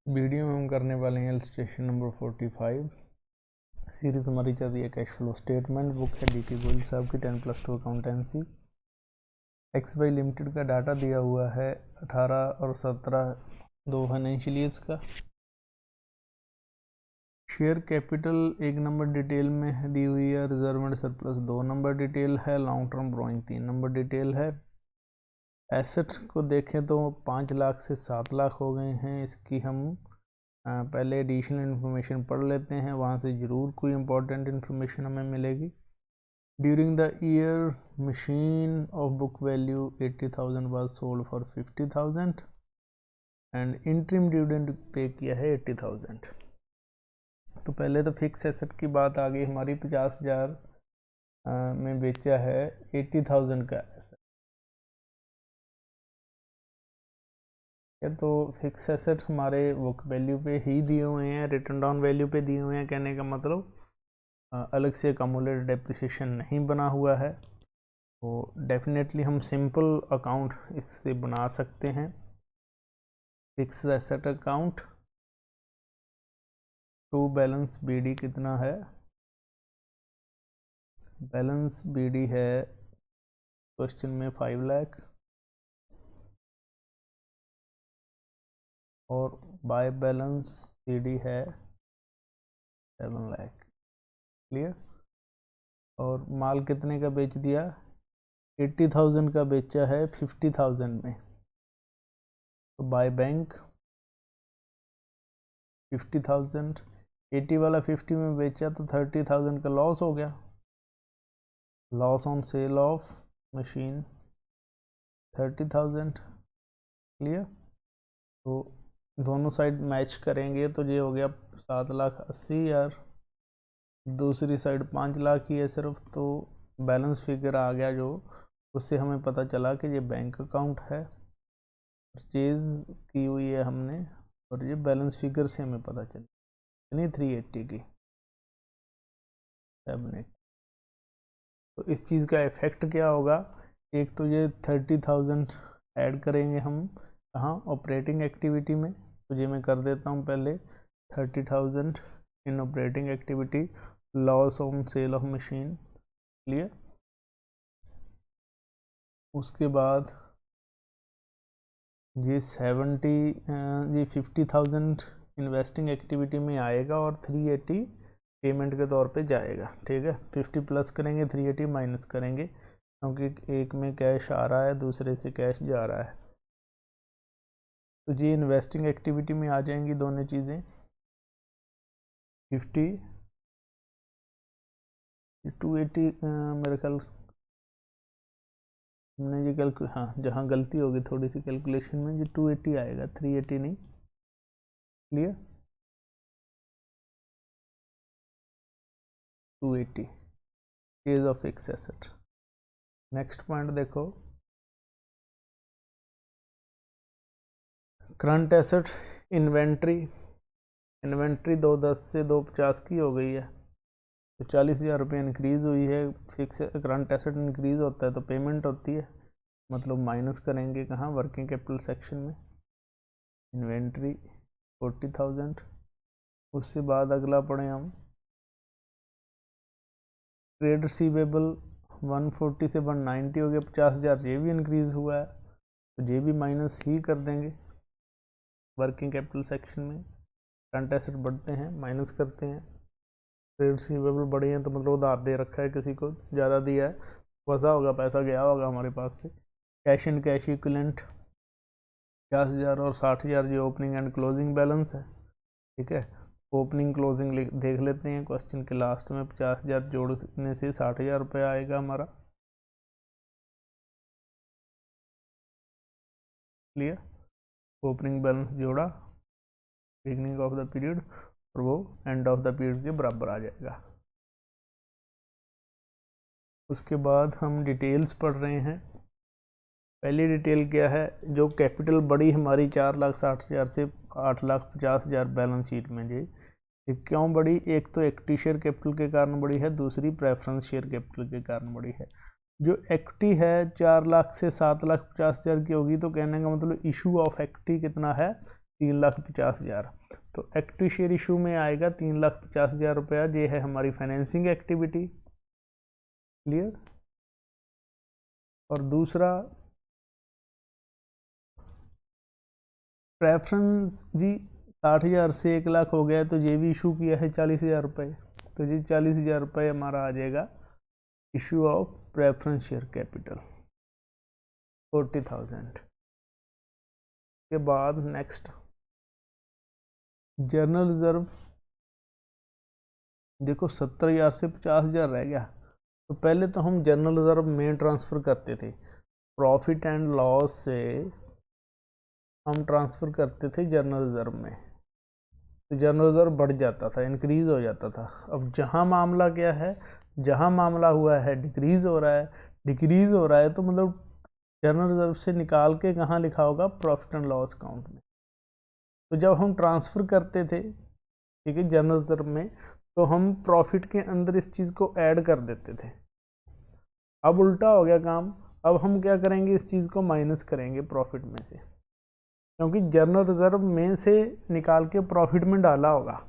Video में हम करने वाले हैं इलस्ट्रेशन नंबर 45। सीरीज हमारी चल रही है कैश फ्लो स्टेटमेंट। बुक है डी टी गोयल साहब की 10+2 अकाउंटेंसी। एक्स वाई लिमिटेड का डाटा दिया हुआ है 18 और 17 दो फाइनेंशियल ईयर्स का। शेयर कैपिटल 1 नंबर डिटेल में दी हुई है। Reserve and surplus 2 number detail है। Long term borrowing 3 number detail है। एसेट्स को देखें तो 5 लाख से 7 लाख हो गए हैं। इसकी हम पहले एडिशनल इन्फॉर्मेशन पढ़ लेते हैं, वहाँ से ज़रूर कोई इंपॉर्टेंट इन्फॉर्मेशन हमें मिलेगी। During the year machine of book value 80,000 was sold for 50,000 and interim dividend pay किया है 80,000। तो पहले तो फिक्स एसेट की बात आ गई हमारी। 50,000 में बेचा है 80,000 का एसेट। तो फिक्स एसेट हमारे बुक वैल्यू पे ही दिए हुए हैं, रिटर्न डाउन वैल्यू पे दिए हुए हैं। कहने का मतलब अलग से अकामुलेटेड डेप्रिसिएशन नहीं बना हुआ है। तो डेफिनेटली हम सिंपल अकाउंट इससे बना सकते हैं। Fix asset account to balance BD कितना है? बैलेंस बीडी है क्वेश्चन में 5 लाख और बाय बैलेंस सीडी है 7 लाख। क्लियर? और माल कितने का बेच दिया? 80,000 का बेचा है 50,000 में। तो बाय बैंक 50,000, 80 वाला 50 में बेचा तो 30,000 का लॉस हो गया। Loss on sale of machine 30,000। Clear? तो दोनों साइड मैच करेंगे तो ये हो गया 7,80,000। दूसरी साइड 5 लाख ही है सिर्फ। तो बैलेंस फिगर आ गया जो, उससे हमें पता चला कि ये बैंक अकाउंट है, परचेज की हुई है हमने, और ये बैलेंस फिगर से हमें पता चला यानी 380 की 780। तो इस चीज़ का इफ़ेक्ट क्या होगा? एक तो ये 30,000 ऐड करेंगे हम कहाँ? ऑपरेटिंग एक्टिविटी में। तो ये मैं कर देता हूँ पहले 30,000 in operating activity, loss on sale of machine. Clear? उसके बाद ये 50,000 इन्वेस्टिंग एक्टिविटी में आएगा और 380 पेमेंट के तौर पे जाएगा। ठीक है, 50 प्लस करेंगे, 380 माइनस करेंगे, क्योंकि एक में कैश आ रहा है, दूसरे से कैश जा रहा है। तो जी इन्वेस्टिंग एक्टिविटी में आ जाएंगी दोनों चीज़ें। 50 280 मेरे ख्याल हमने ये हाँ जहाँ गलती होगी थोड़ी सी कैलकुलेशन में, ये 280 आएगा, 380 नहीं। Clear? 280 case of fix asset. Next point देखो, करंट एसेट इन्वेंट्री। इन्वेंट्री 210 से 250 की हो गई है, तो 40,000 रुपये इंक्रीज़ हुई है। फिक्स करंट एसेट इंक्रीज़ होता है तो पेमेंट होती है, मतलब माइनस करेंगे कहाँ? वर्किंग कैपिटल सेक्शन में। इन्वेंट्री 40,000। उससे बाद अगला पढ़ें हम, ट्रेड रिसीवेबल 140 से 190 हो गया, 50,000 ये भी इंक्रीज़ हुआ है, तो ये भी माइनस ही कर देंगे वर्किंग कैपिटल सेक्शन में। करंट एसेट बढ़ते हैं माइनस करते हैं। ट्रेड रिसीवेबल बढ़े हैं तो मतलब उधार दे रखा है, किसी को ज़्यादा दिया है, फंसा होगा, पैसा गया होगा हमारे पास से। कैश एंड कैश इक्विवेलेंट 50,000 और 60,000 जो ओपनिंग एंड क्लोजिंग बैलेंस है। ठीक है, ओपनिंग क्लोजिंग देख लेते हैं क्वेश्चन के लास्ट में। 50,000 जोड़ने से 60,000 रुपये आएगा हमारा। क्लियर? ओपनिंग बैलेंस जोड़ा बिगनिंग ऑफ द पीरियड और वो एंड ऑफ द पीरियड के बराबर आ जाएगा। उसके बाद हम डिटेल्स पढ़ रहे हैं। पहली डिटेल क्या है? जो कैपिटल बढ़ी हमारी 4,60,000 से 8,50,000 बैलेंस शीट में जी, क्यों बढ़ी? एक तो इक्विटी शेयर कैपिटल के कारण बढ़ी है, दूसरी प्रेफरेंस शेयर कैपिटल के कारण बढ़ी है। जो इक्विटी है 4 लाख से 7,50,000 की होगी, तो कहने का मतलब इशू ऑफ इक्विटी कितना है? 3,50,000। तो इक्विटी शेयर इशू में आएगा 3,50,000 रुपया। ये है हमारी फाइनेंसिंग एक्टिविटी, क्लियर। और दूसरा प्रेफरेंस भी 60,000 से 1,00,000 हो गया, तो ये भी इशू किया है 40,000 रुपये। तो ये 40,000 रुपये हमारा आ जाएगा issue of preference share capital 40,000 के बाद नेक्स्ट जनरल रिजर्व। देखो 70,000 से 50,000 रह गया, तो पहले तो हम जनरल रिजर्व में ट्रांसफ़र करते थे, प्रॉफिट एंड लॉस से हम ट्रांसफ़र करते थे जनरल रिजर्व में, तो जनरल रिजर्व बढ़ जाता था, इंक्रीज़ हो जाता था। अब जहाँ मामला क्या है, जहाँ मामला हुआ है डिक्रीज़ हो रहा है, डिक्रीज़ हो रहा है, तो मतलब जनरल रिजर्व से निकाल के कहाँ लिखा होगा, प्रॉफिट एंड लॉस अकाउंट में। तो जब हम ट्रांसफ़र करते थे, ठीक है, जनरल रिजर्व में, तो हम प्रॉफिट के अंदर इस चीज़ को ऐड कर देते थे। अब उल्टा हो गया काम, अब हम क्या करेंगे, इस चीज़ को माइनस करेंगे प्रॉफिट में से, क्योंकि जनरल रिजर्व में से निकाल के प्रॉफिट में डाला होगा,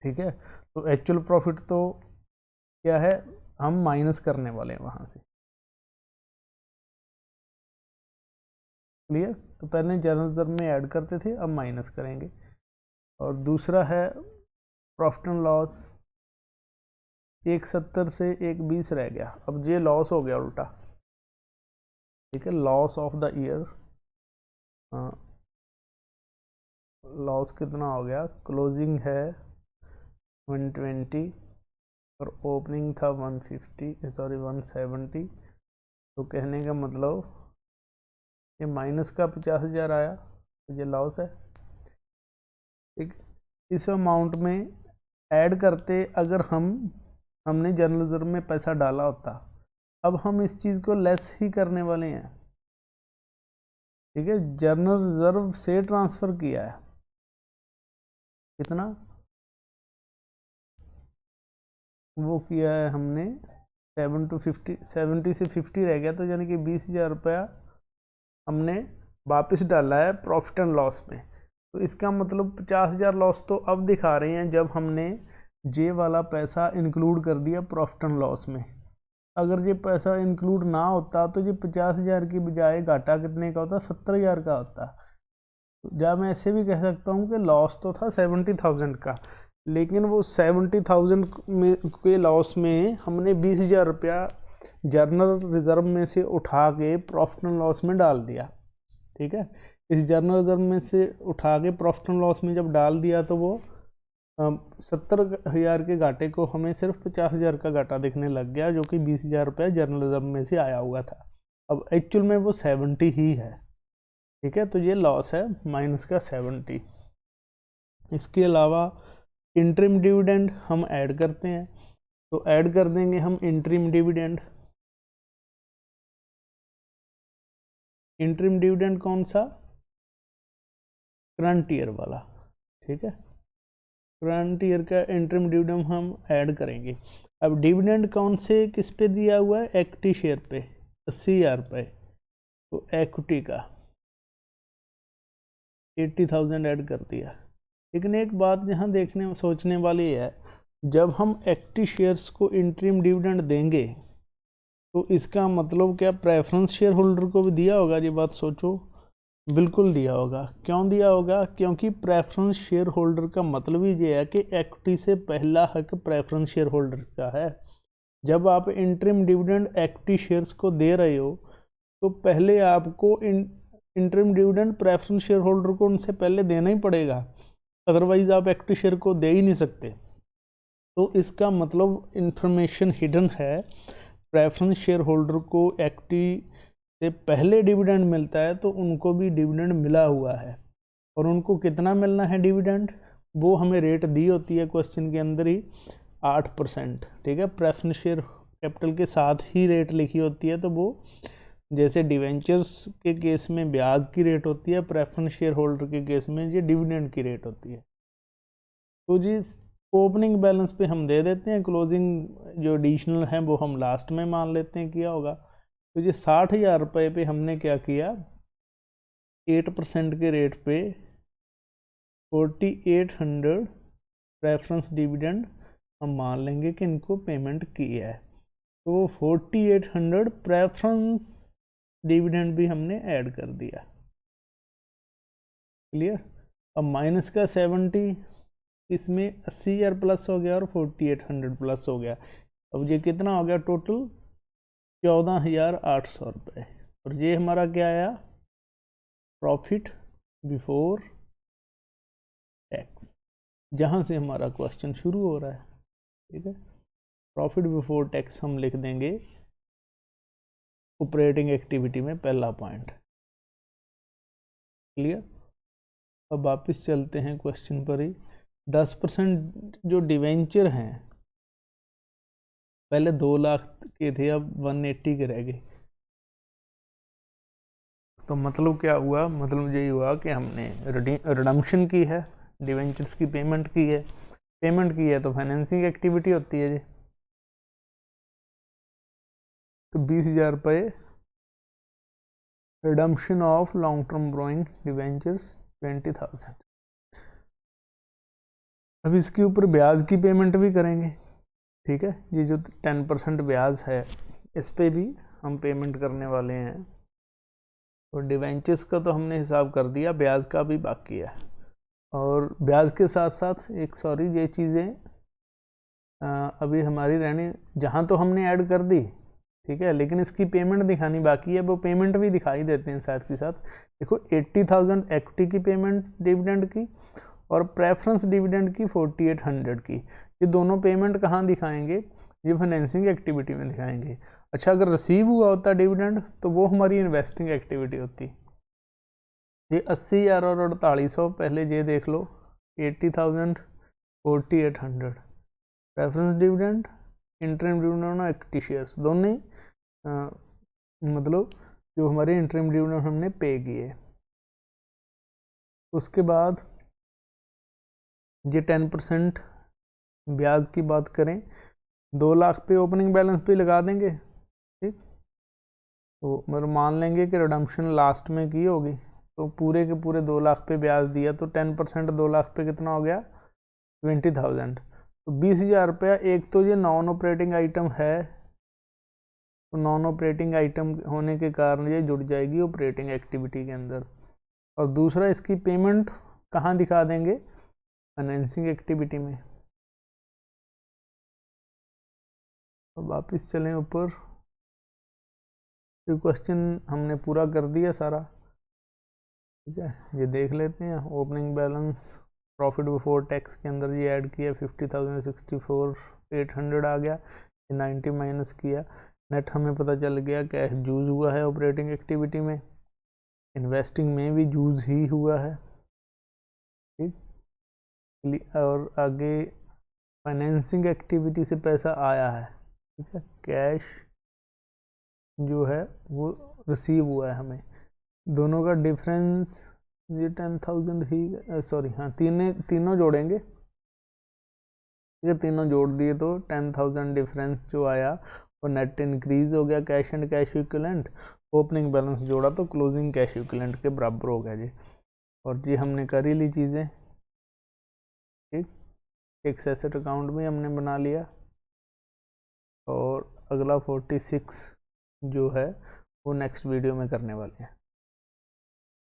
ठीक है। तो एक्चुअल प्रॉफिट तो क्या है, हम माइनस करने वाले हैं वहाँ से, क्लियर। तो पहले जनरल रिजर्व में ऐड करते थे, अब माइनस करेंगे। और दूसरा है प्रॉफिट एंड लॉस, 170 से 120 रह गया, अब ये लॉस हो गया उल्टा, ठीक है, loss of the year. Loss कितना हो गया, क्लोजिंग है 120 और ओपनिंग था 170। तो कहने का मतलब ये माइनस का 50,000 आया, तो ये लॉस है, ठीक। इस अमाउंट में ऐड करते, अगर हमने जनरल रिजर्व में पैसा डाला होता, अब हम इस चीज़ को लेस ही करने वाले हैं, ठीक है। जनरल रिजर्व से ट्रांसफ़र किया है कितना, वो किया है हमने 70 से 50 रह गया, तो यानी कि 20,000 रुपया हमने वापस डाला है प्रॉफिट एंड लॉस में। तो इसका मतलब 50,000 लॉस तो अब दिखा रहे हैं जब हमने जे वाला पैसा इंक्लूड कर दिया प्रॉफिट एंड लॉस में। अगर ये पैसा इंक्लूड ना होता तो ये 50,000 की बजाय घाटा कितने का होता, 70,000 का होता। जब मैं ऐसे भी कह सकता हूँ कि लॉस तो था 70,000 का, लेकिन वो 70,000 में के लॉस में हमने 20,000 रुपया जर्नल रिजर्व में से उठा के प्रॉफिट एंड लॉस में डाल दिया, ठीक है। इस जर्नल रिजर्व में से उठा के प्रॉफिट एंड लॉस में जब डाल दिया, तो वो 70,000 के घाटे को हमें सिर्फ 50,000 का घाटा दिखने लग गया, जो कि 20,000 रुपया जर्नल रिजर्व में से आया हुआ था। अब एक्चुअल में वो 70 ही है, ठीक है। तो ये लॉस है माइनस का 70। इसके अलावा इंटरिम डिविडेंड हम ऐड करते हैं, तो ऐड कर देंगे हम इंटरिम डिविडेंड। इंटरिम डिविडेंड कौन सा, करंट ईयर वाला, ठीक है। करंट ईयर का इंटरिम डिविडेंड हम ऐड करेंगे। अब डिविडेंड कौन से किस पे दिया हुआ है, इक्विटी शेयर पे 80,000 रुपये, तो इक्विटी का 80,000 ऐड कर दिया। लेकिन एक बात यहाँ देखने सोचने वाली है, जब हम इक्विटी शेयर्स को इंटरिम डिविडेंड देंगे, तो इसका मतलब क्या प्रेफरेंस शेयर होल्डर को भी दिया होगा, ये बात सोचो। बिल्कुल दिया होगा। क्यों दिया होगा, क्योंकि प्रेफरेंस शेयर होल्डर का मतलब ही ये है कि इक्विटी से पहला हक प्रेफरेंस शेयर होल्डर का है। जब आप इंटरिम डिविडेंड इक्विटी शेयर्स को दे रहे हो, तो पहले आपको interim dividend preference share holder को उनसे पहले देना ही पड़ेगा, अदरवाइज आप इक्विटी शेयर को दे ही नहीं सकते। तो इसका मतलब इंफॉर्मेशन हिडन है, प्रेफरेंस शेयर होल्डर को इक्विटी से पहले डिविडेंड मिलता है, तो उनको भी डिविडेंड मिला हुआ है। और उनको कितना मिलना है डिविडेंड, वो हमें रेट दी होती है क्वेश्चन के अंदर ही, 8%, ठीक है। प्रेफरेंस शेयर कैपिटल के साथ ही रेट लिखी होती है, तो वो जैसे डिवेंचर्स के केस में ब्याज की रेट होती है, प्रेफरेंस शेयर होल्डर के केस में ये डिविडेंड की रेट होती है। तो जी ओपनिंग बैलेंस पे हम दे देते हैं, क्लोजिंग जो एडिशनल है वो हम लास्ट में मान लेते हैं किया होगा। तो ये 60,000 रुपये पे हमने क्या किया, 8% के रेट पे 4800 प्रेफरेंस डिविडेंड हम मान लेंगे कि इनको पेमेंट की है, तो वो 4800 प्रेफरेंस डिविडेंड भी हमने ऐड कर दिया। क्लियर। अब माइनस का 70, इसमें 80,000 प्लस हो गया और 4800 प्लस हो गया। अब ये कितना हो गया टोटल? 14,800 रुपये। और ये हमारा क्या आया? प्रॉफिट बिफोर टैक्स, जहाँ से हमारा क्वेश्चन शुरू हो रहा है। ठीक है, प्रॉफिट बिफोर टैक्स हम लिख देंगे ऑपरेटिंग एक्टिविटी में पहला पॉइंट। क्लियर। अब वापस चलते हैं क्वेश्चन पर ही। 10% जो डिवेंचर हैं, पहले 2 लाख के थे, अब 180 के रह गए। तो मतलब क्या हुआ? मतलब यही हुआ कि हमने रिडम्पशन की है, डिवेंचर्स की पेमेंट की है। पेमेंट की है तो फाइनेंसिंग एक्टिविटी होती है जी। तो 20,000 रुपये redemption of long term borrowing debentures 20,000। अब इसके ऊपर ब्याज की पेमेंट भी करेंगे। ठीक है, ये जो 10% ब्याज है इस पे भी हम पेमेंट करने वाले हैं। तो डिवेंचर्स का तो हमने हिसाब कर दिया, ब्याज का भी बाकी है। और ब्याज के साथ साथ ये चीज़ें अभी हमारी रहने, जहाँ तो हमने ऐड कर दी, ठीक है, लेकिन इसकी पेमेंट दिखानी बाकी है। वो पेमेंट भी दिखाई देते हैं साथ के साथ। देखो 80,000 इक्विटी की पेमेंट डिविडेंड की और प्रेफरेंस डिविडेंड की 4800 की। ये दोनों पेमेंट कहाँ दिखाएंगे? ये फाइनेंसिंग एक्टिविटी में दिखाएंगे। अच्छा, अगर रिसीव हुआ होता डिविडेंड तो वो हमारी इन्वेस्टिंग एक्टिविटी होती। ये 80,000 और 4800, पहले ये देख लो, 80,000 4800 प्रेफरेंस डिविडेंड, इंटरिम डिविडेंड और इक्विटी शेयर्स दोनों ही मतलब जो हमारे इंटरिम डिविडेंड हमने पे किए। उसके बाद ये 10% ब्याज की बात करें, 2 लाख पे ओपनिंग बैलेंस पे लगा देंगे। ठीक, तो मतलब मान लेंगे कि रिडम्पशन लास्ट में की होगी, तो पूरे के पूरे 2 लाख पे ब्याज दिया, तो 10% 2 लाख पे कितना हो गया? 20,000। तो 20,000 रुपया। एक तो ये नॉन ऑपरेटिंग आइटम है, तो नॉन ऑपरेटिंग आइटम होने के कारण ये जुड़ जाएगी ऑपरेटिंग एक्टिविटी के अंदर। और दूसरा, इसकी पेमेंट कहाँ दिखा देंगे? फाइनेंसिंग एक्टिविटी में। तो वापस चलें ऊपर, तो क्वेश्चन हमने पूरा कर दिया सारा। ठीक है, ये देख लेते हैं। Opening balance profit before tax के अंदर ये ऐड किया, 50,064,800 आ गया, ये 90 माइनस किया, नेट हमें पता चल गया कैश यूज हुआ है ऑपरेटिंग एक्टिविटी में, इन्वेस्टिंग में भी यूज ही हुआ है। ठीक, और आगे फाइनेंसिंग एक्टिविटी से पैसा आया है। ठीक है, कैश जो है वो रिसीव हुआ है हमें। दोनों का डिफरेंस ये 10,000 ही, सॉरी हाँ, तीनों जोड़ेंगे। ठीक है, तीनों जोड़ दिए तो 10,000 डिफरेंस जो आया और नेट इंक्रीज हो गया cash and cash equivalent. Opening balance जोड़ा तो क्लोजिंग कैश इक्विवेलेंट के बराबर हो गया जी। और जी हमने कर ही ली चीज़ें। ठीक, फिक्स एसेट अकाउंट भी हमने बना लिया। और अगला 46 जो है वो नेक्स्ट वीडियो में करने वाले हैं।